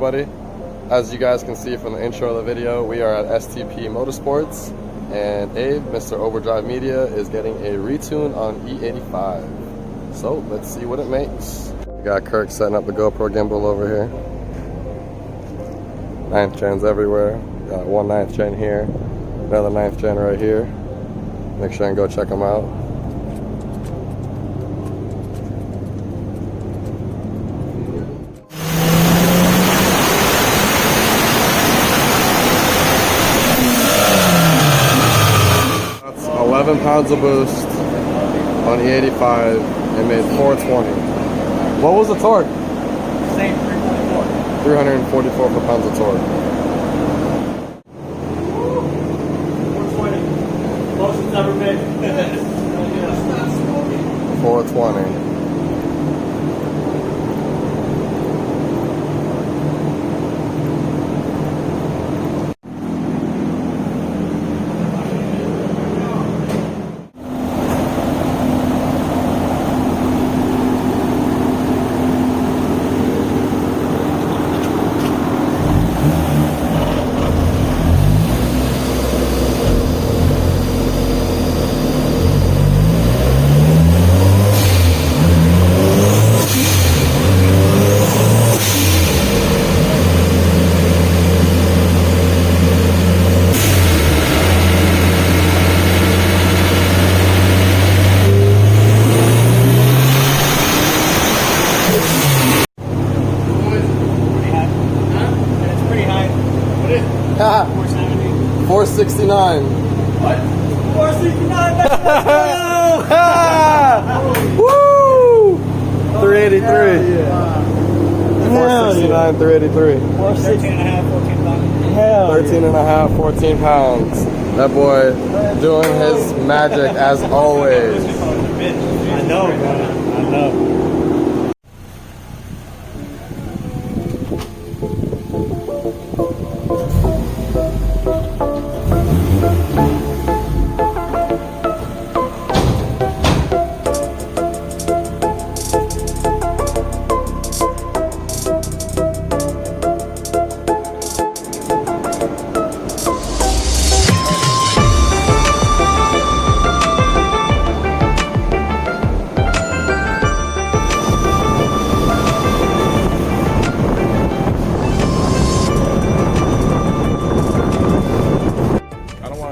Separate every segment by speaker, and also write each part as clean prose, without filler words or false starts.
Speaker 1: everybody. As you guys can see from the intro of the video, we are at STP Motorsports, and Abe, Mr. Overdrive Media, is getting a retune on E85. So let's see what it makes. We got Kirk setting up the GoPro gimbal over here. 9th gens everywhere. Got one 9th gen here, another 9th gen right here. Make sure and go check them out. That's 11 pounds of boost on E85 and made 420. What was the torque?
Speaker 2: Same 344.
Speaker 1: 344 foot-pounds of torque.
Speaker 2: 420. Most it's ever been.
Speaker 1: 420.
Speaker 2: It's pretty high. What is it? 470.
Speaker 1: 469.
Speaker 2: What? 469.
Speaker 1: Woo! 383.
Speaker 2: Yeah.
Speaker 1: 469, 383.
Speaker 2: 13 and a half, 14 pounds. Hell
Speaker 1: 13 and a half, 14 pounds. That boy doing his magic as always.
Speaker 2: I know, man. I know.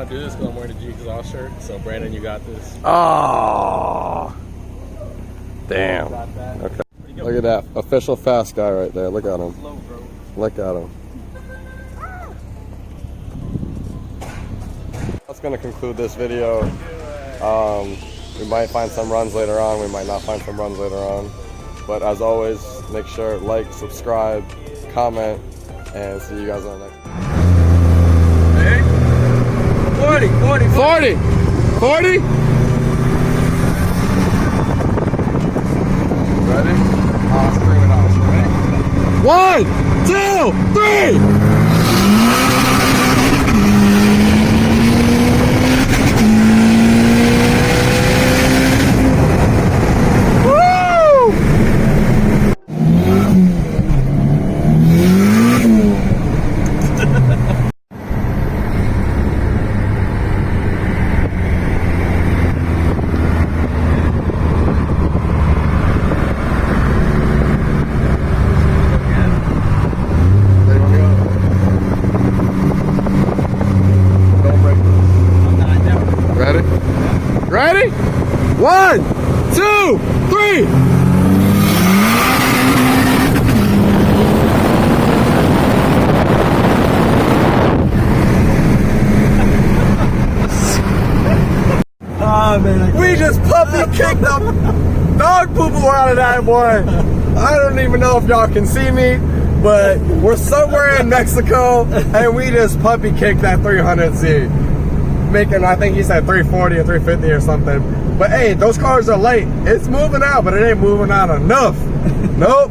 Speaker 3: Do this because I'm wearing a G Exhaust shirt. So Brandon, you got this.
Speaker 1: Oh, damn. Okay. Look at that official fast guy right there. Look at him. Look at him. That's gonna conclude this video. We might find some runs later on. We might not find some runs later on. But as always, make sure like, subscribe, comment, and see you guys on the next.
Speaker 3: 40.
Speaker 1: 40! 40! Ready? I'll scream it out. Ready? 1, 2, 1, 2, 3! We just puppy kicked the dog poo-poo out of that boy. I don't even know if y'all can see me, but we're somewhere in Mexico and we just puppy kicked that 300Z. Making, I think he said 340 or 350 or something. But hey, those cars are late. It's moving out, but it ain't moving out enough. Nope.